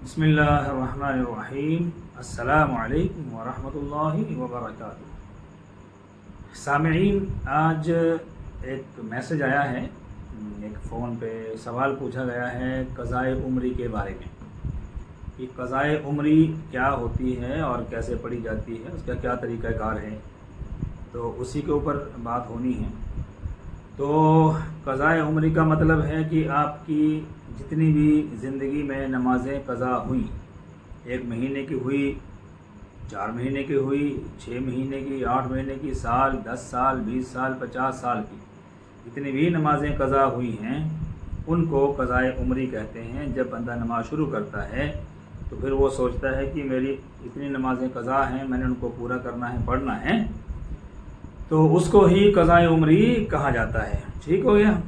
बिस्मिल्लाहिर्रहमानिर्रहीम। अस्सलामु अलैकुम वरहमतुल्लाहि वबरकातुहू। सामईन, आज एक मैसेज आया है, एक फ़ोन पे सवाल पूछा गया है क़ज़ाए उम्री के बारे में कि क़ज़ाए उम्री क्या होती है और कैसे पढ़ी जाती है, उसका क्या तरीक़ाकार है। तो उसी के ऊपर बात होनी है। तो क़ज़ाए उम्री का मतलब है कि आपकी जितनी भी ज़िंदगी में नमाज़ें क़ज़ा हुई, 1 महीने की हुई, 4 महीने की हुई, 6 महीने की, 8 महीने की, साल, 10 साल, 20 साल, 50 साल की जितनी भी नमाज़ें क़ज़ा हुई हैं उनको क़ज़ाए उम्री कहते हैं। जब बंदा नमाज शुरू करता है तो फिर वो सोचता है कि मेरी इतनी नमाज़ें क़ज़ा हैं, मैंने उनको पूरा करना है, पढ़ना है, तो उसको ही क़ज़ाए उम्री कहा जाता है। ठीक हो गया।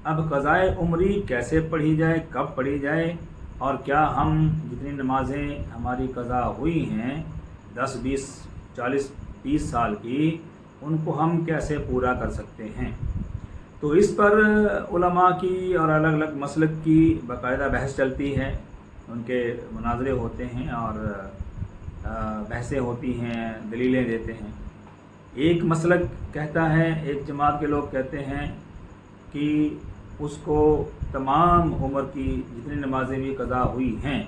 अब क़ज़ाए उम्री कैसे पढ़ी जाए, कब पढ़ी जाए, और क्या हम जितनी नमाज़ें हमारी क़ज़ा हुई हैं 10, 20, 40, 30 साल की, उनको हम कैसे पूरा कर सकते हैं। तो इस पर उलमा की और अलग अलग मसलक की बाकायदा बहस चलती है, उनके मुनाज़रे होते हैं और बहसें होती हैं, दलीलें देते हैं। एक मसलक कहता है, एक जमात के लोग कहते हैं कि उसको तमाम उम्र की जितनी नमाज़ें भी क़ज़ा हुई हैं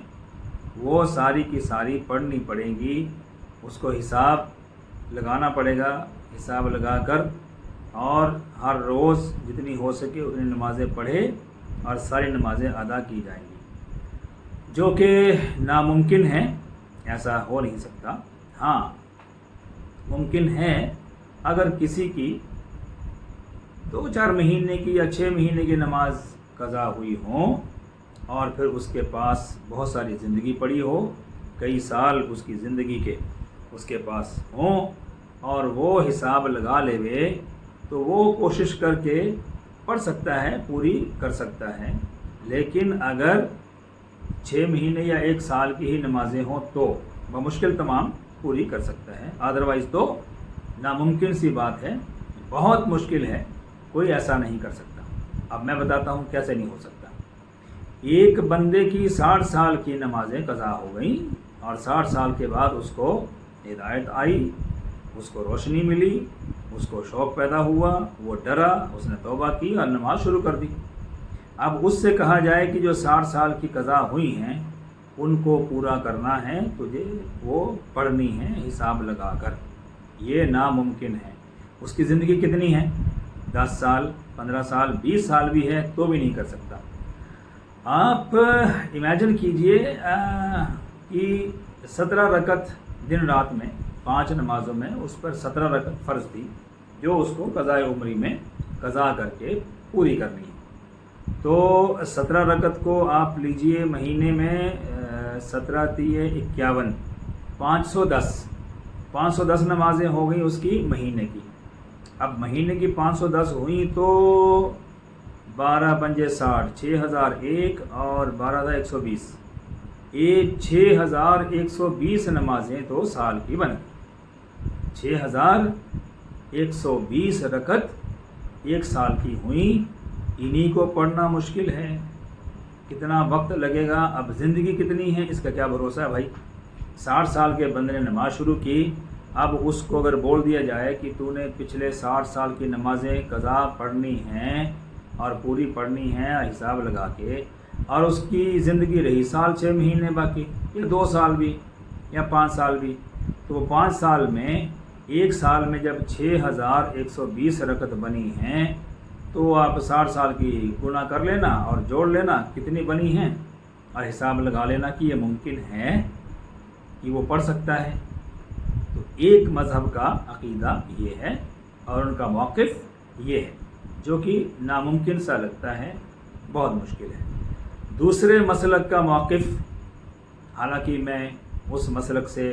वो सारी की सारी पढ़नी पड़ेंगी, उसको हिसाब लगाना पड़ेगा, हिसाब लगाकर और हर रोज़ जितनी हो सके उतनी नमाज़ें पढ़े और सारी नमाज़ें अदा की जाएंगी, जो कि नामुमकिन है। ऐसा हो नहीं सकता। हाँ, मुमकिन है अगर किसी की 2-4 महीने की या 6 महीने की नमाज क़ज़ा हुई हो और फिर उसके पास बहुत सारी ज़िंदगी पड़ी हो, कई साल उसकी ज़िंदगी के उसके पास हों और वो हिसाब लगा लेवे, तो वो कोशिश करके पढ़ सकता है, पूरी कर सकता है। लेकिन अगर 6 महीने या 1 साल की ही नमाज़ें हों तो बमुश्किल तमाम पूरी कर सकता है, अदरवाइज़ तो नामुमकिन सी बात है, बहुत मुश्किल है, कोई ऐसा नहीं कर सकता। अब मैं बताता हूँ कैसे नहीं हो सकता। एक बंदे की 60 साल की नमाज़ें क़ज़ा हो गई और 60 साल के बाद उसको हिदायत आई, उसको रोशनी मिली, उसको शौक़ पैदा हुआ, वो डरा, उसने तौबा की और नमाज शुरू कर दी। अब उससे कहा जाए कि जो 60 साल की क़ज़ा हुई हैं उनको पूरा करना है, तुझे वो पढ़नी है हिसाब लगाकर, ये नामुमकिन है। उसकी ज़िंदगी कितनी है, 10 साल, 15 साल, 20 साल भी है तो भी नहीं कर सकता। आप इमेजिन कीजिए कि 17 रकत दिन रात में 5 नमाज़ों में उस पर 17 रकत फ़र्ज़ थी, जो उसको क़ज़ाए उम्री में क़ज़ा करके पूरी करनी है। तो 17 रकत को आप लीजिए, महीने में 17 तिये 51, 510 नमाज़ें हो गई उसकी महीने की। अब महीने की 510 हुई तो 12 पंजे 60, 6001 और 12120, ये 6120 नमाज़ें तो साल की बन गई। 6120 रकत 1 साल की हुई, इन्हीं को पढ़ना मुश्किल है, कितना वक्त लगेगा। अब ज़िंदगी कितनी है इसका क्या भरोसा है भाई। 60 साल के बंदे ने नमाज शुरू की, अब उसको अगर बोल दिया जाए कि तूने पिछले 60 साल की नमाज़ें क़ज़ा पढ़नी हैं और पूरी पढ़नी है हिसाब लगा के, और उसकी ज़िंदगी रही साल 6 महीने बाकी, या 2 साल भी या 5 साल भी, तो 5 साल में, 1 साल में जब 6120 रकत बनी हैं तो आप 60 साल की गुना कर लेना और जोड़ लेना कितनी बनी हैं और हिसाब लगा लेना कि ये मुमकिन है कि वो पढ़ सकता है। तो एक मज़हब का अक़ीदा ये है और उनका मौक़िफ़ ये है, जो कि नामुमकिन सा लगता है, बहुत मुश्किल है। दूसरे मसलक का मौक़िफ़, हालांकि मैं उस मसलक से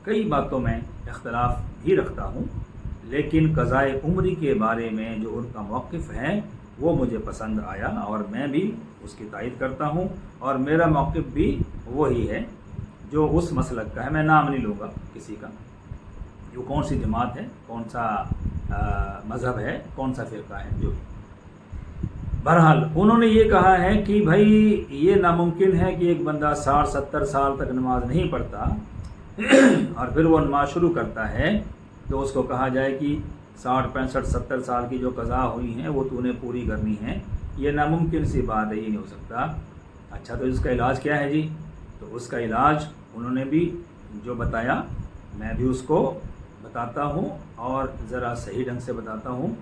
कई बातों में इख्तलाफ भी रखता हूँ, लेकिन क़ज़ाए उम्री के बारे में जो उनका मौक़िफ़ है वो मुझे पसंद आया और मैं भी उसकी तायद करता हूँ, और मेरा मौक़िफ़ भी वही है जो उस मसलक का है। मैं नाम नहीं लूँगा किसी का, वो कौन सी जमात है, कौन सा मज़हब है, कौन सा फ़िरक़ा है। जो बहरहाल उन्होंने ये कहा है कि भाई ये नामुमकिन है कि एक बंदा 60-70 साल तक नमाज नहीं पढ़ता और फिर वो नमाज शुरू करता है तो उसको कहा जाए कि 60-65-70 साल की जो कज़ा हुई हैं वो तूने पूरी करनी है। ये नामुमकिन सी बात है, ये नहीं हो सकता। अच्छा, तो इसका इलाज क्या है जी? तो उसका इलाज उन्होंने भी जो बताया मैं भी उसको बताता हूँ और ज़रा सही ढंग से बताता हूँ,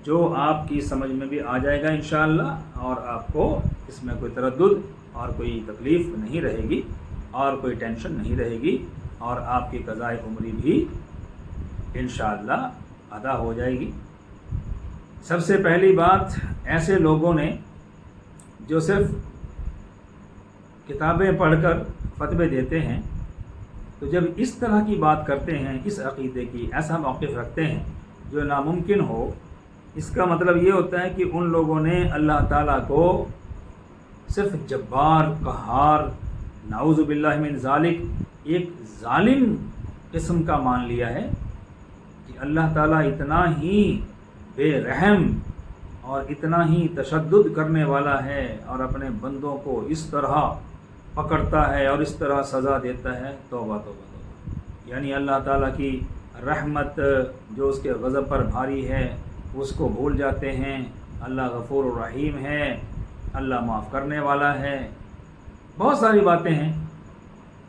जो आपकी समझ में भी आ जाएगा इंशाअल्लाह, और आपको इसमें कोई तरद्दुद और कोई तकलीफ़ नहीं रहेगी और कोई टेंशन नहीं रहेगी, और आपकी क़ज़ाए उम्री भी इंशाअल्लाह अदा हो जाएगी। सबसे पहली बात, ऐसे लोगों ने जो सिर्फ किताबें पढ़कर फतवे देते हैं, तो जब इस तरह की बात करते हैं, इस अक़ीदे की ऐसा मौक़िफ़ रखते हैं जो नामुमकिन हो, इसका मतलब ये होता है कि उन लोगों ने अल्लाह ताला को सिर्फ जब्बार, कहार, नाऊज़ु बिल्लाहि मिन ज़ालिक, एक ज़ालिम किस्म का मान लिया है कि अल्लाह ताला इतना ही बेरहम और इतना ही तशद्दुद करने वाला है और अपने बंदों को इस तरह पकड़ता है और इस तरह सज़ा देता है। तौबा तौबा तौबा। यानी अल्लाह ताला की रहमत जो उसके गज़ब पर भारी है उसको भूल जाते हैं। अल्लाह गफ़ूर रहीम है, अल्लाह माफ़ करने वाला है। बहुत सारी बातें हैं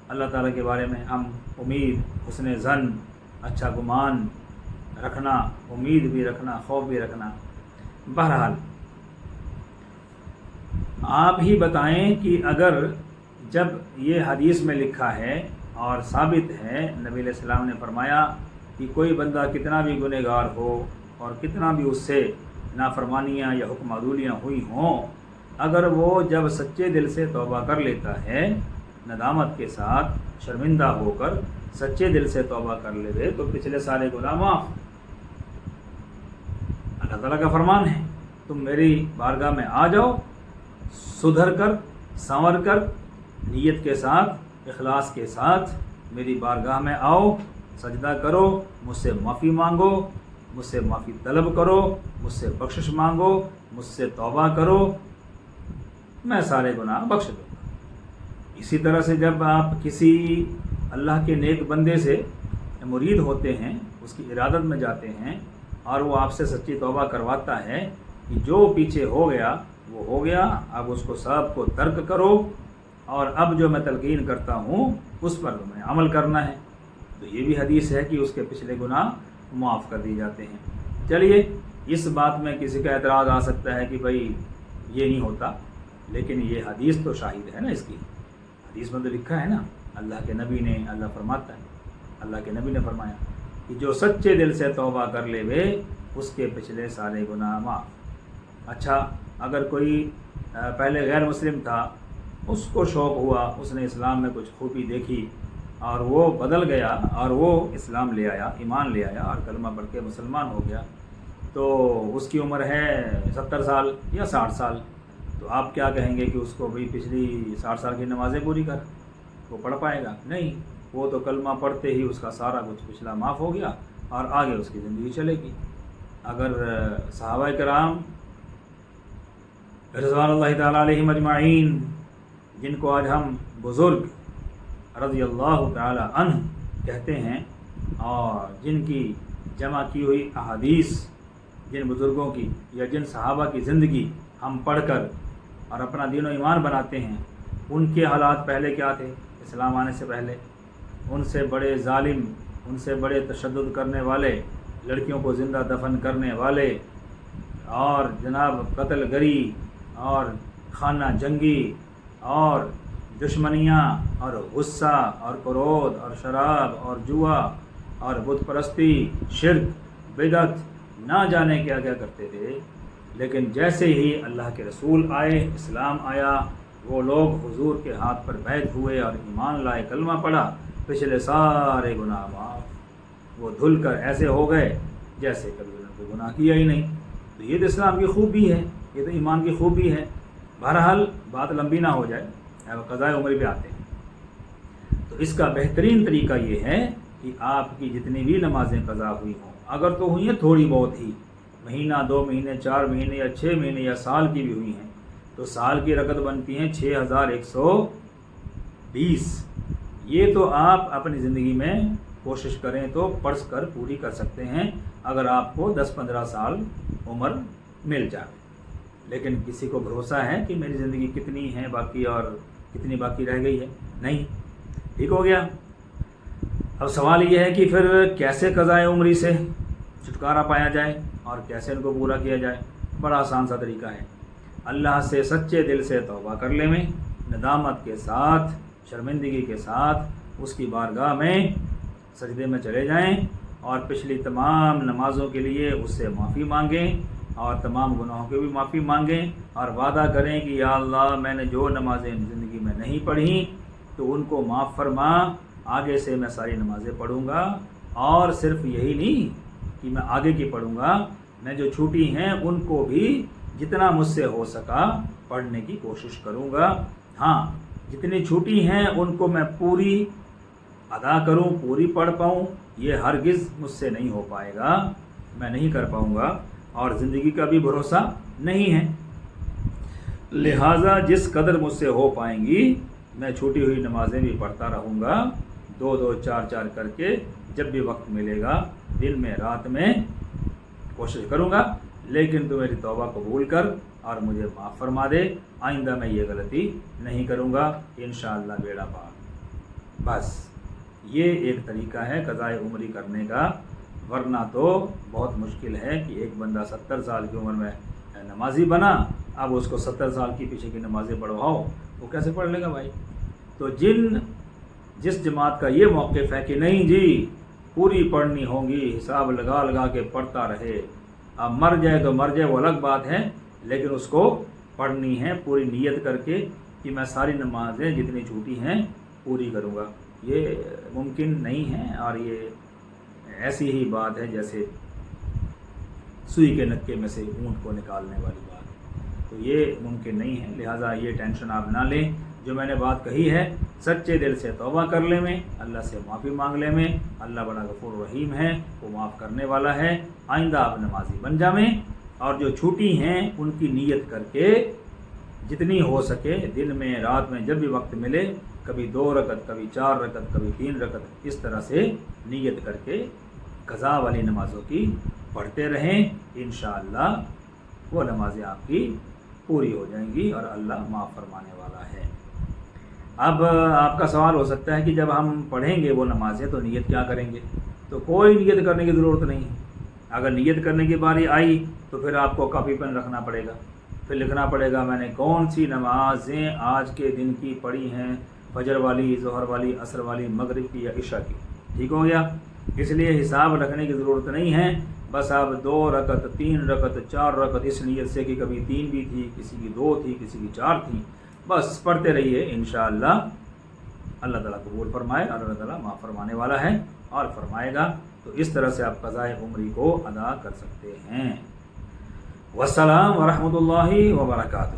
अल्लाह ताला के बारे में। हम उम्मीद, हुस्न ज़न, अच्छा गुमान रखना, उम्मीद भी रखना, खौफ भी रखना। बहरहाल आप ही बताएं कि अगर जब ये हदीस में लिखा है और साबित है, नबी अलैहि सलाम ने फरमाया कि कोई बंदा कितना भी गुनहगार हो और कितना भी उससे नाफरमानियाँ या हुक्म-अदूलियाँ हुई हों, अगर वो जब सच्चे दिल से तौबा कर लेता है, नदामत के साथ, शर्मिंदा होकर सच्चे दिल से तौबा कर ले तो पिछले सारे गुनाह माफ़। अल्लाह ताला का फरमान है, तुम मेरी बारगाह में आ जाओ, सुधर कर, संवर कर, नीयत के साथ, इखलास के साथ मेरी बारगाह में आओ, सजदा करो, मुझसे माफ़ी मांगो, मुझसे माफ़ी तलब करो, मुझसे बख्शिश मांगो, मुझसे तौबा करो, मैं सारे गुनाह बख्श दूँगा। इसी तरह से जब आप किसी अल्लाह के नेक बंदे से मुरीद होते हैं, उसकी इरादत में जाते हैं और वो आपसे सच्ची तौबा करवाता है कि जो पीछे हो गया वो हो गया, अब उसको सब को तर्क करो और अब जो मैं तलकीन करता हूँ उस पर तुम्हें अमल करना है, तो ये भी हदीस है कि उसके पिछले गुनाह माफ़ कर दिए जाते हैं। चलिए, इस बात में किसी का एतराज़ आ सकता है कि भाई ये नहीं होता, लेकिन ये हदीस तो शाहिद है ना इसकी। हदीस में तो लिखा है ना, अल्लाह के नबी ने, अल्लाह फरमाता है, अल्लाह के नबी ने फरमाया कि जो सच्चे दिल से तौबा कर ले वे उसके पिछले सारे गुनाह माफ़। अच्छा, अगर कोई पहले गैर मुस्लिम था, उसको शौक़ हुआ, उसने इस्लाम में कुछ खूबी देखी और वो बदल गया और वो इस्लाम ले आया, ईमान ले आया और कलमा पढ़ के मुसलमान हो गया, तो उसकी उम्र है 70 साल या 60 साल, तो आप क्या कहेंगे कि उसको भाई पिछली 60 साल की नमाज़ें पूरी कर? वो पढ़ पाएगा? नहीं, वो तो कलमा पढ़ते ही उसका सारा कुछ पिछला माफ़ हो गया और आगे उसकी ज़िंदगी चलेगी। अगर सहाबा किराम रिज़वानुल्लाहि ताला अलैहिम अजमाइन, जिनको आज हम बुज़ुर्ग रज़ियल्लाहु ताला अन्हु कहते हैं और जिनकी जमा की हुई अहादीस, जिन बुज़ुर्गों की या जिन सहाबा की ज़िंदगी हम पढ़कर और अपना दीन और ईमान बनाते हैं, उनके हालात पहले क्या थे इस्लाम आने से पहले? उनसे बड़े जालिम, उनसे बड़े तशद्दुद करने वाले, लड़कियों को ज़िंदा दफन करने वाले और जनाब कत्ल गरी और खाना जंगी और दुश्मनियाँ और गुस्सा और क्रोध और शराब और जुआ और बुत परस्ती, शिर्क, बिदअत, ना जाने क्या क्या करते थे। लेकिन जैसे ही अल्लाह के रसूल आए, इस्लाम आया, वो लोग हुजूर के हाथ पर बैठ हुए और ईमान लाए, कलमा पढ़ा, पिछले सारे गुनाह माफ़। वो धुल कर ऐसे हो गए जैसे कभी उन्होंने गुनाह किया ही नहीं। तो ये तो इस्लाम की खूबी है, ये तो ईमान की खूबी है। बहरहाल बात लंबी ना हो जाए, अब क़ज़ाए उम्र पे आते हैं। तो इसका बेहतरीन तरीका ये है कि आपकी जितनी भी नमाज़ें क़ज़ा हुई हों, अगर तो हुई हैं थोड़ी बहुत ही, مہینہ 2 مہینے 4 مہینے یا 6 مہینے یا سال کی بھی ہوئی ہیں تو سال کی رکعت بنتی ہیں 6120۔ یہ تو آپ اپنی زندگی میں کوشش کریں تو پڑھ کر پوری کر سکتے ہیں اگر آپ کو 10-15 سال عمر مل جائے۔ لیکن کسی کو بھروسہ ہے کہ میری زندگی کتنی ہے باقی اور کتنی باقی رہ گئی ہے؟ نہیں۔ ٹھیک ہو گیا۔ اب سوال یہ ہے کہ پھر کیسے قضائے عمری سے چھٹکارا پایا جائے اور کیسے ان کو پورا کیا جائے؟ بڑا آسان سا طریقہ ہے، اللہ سے سچے دل سے توبہ کر لیں، میں ندامت کے ساتھ شرمندگی کے ساتھ اس کی بارگاہ میں سجدے میں چلے جائیں اور پچھلی تمام نمازوں کے لیے اس سے معافی مانگیں اور تمام گناہوں کی بھی معافی مانگیں اور وعدہ کریں کہ یا اللہ میں نے جو نمازیں زندگی میں نہیں پڑھیں تو ان کو معاف فرما، آگے سے میں ساری نمازیں پڑھوں گا، اور صرف یہی نہیں کہ میں آگے کی پڑھوں گا، میں جو چھوٹی ہیں ان کو بھی جتنا مجھ سے ہو سکا پڑھنے کی کوشش کروں گا۔ ہاں، جتنی چھوٹی ہیں ان کو میں پوری ادا کروں، پوری پڑھ پاؤں، یہ ہرگز مجھ سے نہیں ہو پائے گا، میں نہیں کر پاؤں گا اور زندگی کا بھی بھروسہ نہیں ہے۔ لہٰذا جس قدر مجھ سے ہو پائیں گی میں چھوٹی ہوئی نمازیں بھی پڑھتا رہوں گا، 2-2 4-4 کر کے جب بھی وقت ملے گا، دن میں رات میں کوشش کروں گا، لیکن تو میری توبہ قبول کر اور مجھے معاف فرما دے، آئندہ میں یہ غلطی نہیں کروں گا، انشاءاللہ بیڑا پار۔ بس یہ ایک طریقہ ہے قضائے عمری کرنے کا، ورنہ تو بہت مشکل ہے کہ ایک بندہ 70 سال کی عمر میں نمازی بنا، اب اس کو 70 سال کی پیچھے کی نمازیں پڑھواؤ، وہ کیسے پڑھ لے گا بھائی؟ تو جس جماعت کا یہ موقف ہے کہ نہیں جی پوری پڑھنی ہوگی، حساب لگا لگا کے پڑھتا رہے، اب مر جائے تو مر جائے وہ الگ بات ہے، لیکن اس کو پڑھنی ہے پوری نیت کر کے کہ میں ساری نمازیں جتنی چھوٹی ہیں پوری کروں گا، یہ ممکن نہیں ہے، اور یہ ایسی ہی بات ہے جیسے سوئی کے نکے میں سے اونٹ کو نکالنے والی بات، تو یہ ممکن نہیں ہے۔ لہٰذا یہ ٹینشن آپ نہ لیں، جو میں نے بات کہی ہے سچے دل سے توبہ کر لیں، میں اللہ سے معافی مانگ لیں، میں اللہ بڑا غفور رحیم ہے، وہ معاف کرنے والا ہے، آئندہ آپ نمازی بن جائیں، اور جو چھوٹی ہیں ان کی نیت کر کے جتنی ہو سکے دن میں رات میں جب بھی وقت ملے، کبھی 2 رکعت کبھی 4 رکعت کبھی 3 رکعت، اس طرح سے نیت کر کے قضا والی نمازوں کی پڑھتے رہیں، انشاءاللہ وہ نمازیں آپ کی پوری ہو جائیں گی اور اللہ معاف فرمانے والا ہے۔ اب آپ کا سوال ہو سکتا ہے کہ جب ہم پڑھیں گے وہ نمازیں تو نیت کیا کریں گے؟ تو کوئی نیت کرنے کی ضرورت نہیں ہے، اگر نیت کرنے کی باری آئی تو پھر آپ کو کاپی پین رکھنا پڑے گا، پھر لکھنا پڑے گا میں نے کون سی نمازیں آج کے دن کی پڑھی ہیں، فجر والی، ظہر والی، عصر والی، مغرب کی یا عشاء کی۔ ٹھیک ہو گیا؟ اس لیے حساب رکھنے کی ضرورت نہیں ہے، بس آپ 2 رکعت 3 رکعت 4 رکعت اس نیت سے کہ کبھی 3 بھی تھی، کسی کی 2 تھی، کسی کی 4 تھی، بس پڑھتے رہیے، انشاءاللہ اللہ تعالیٰ قبول فرمائے اور اللہ تعالیٰ معاف فرمانے والا ہے اور فرمائے گا۔ تو اس طرح سے آپ قضائے عمری کو ادا کر سکتے ہیں۔ والسلام ورحمۃ اللہ وبرکاتہ۔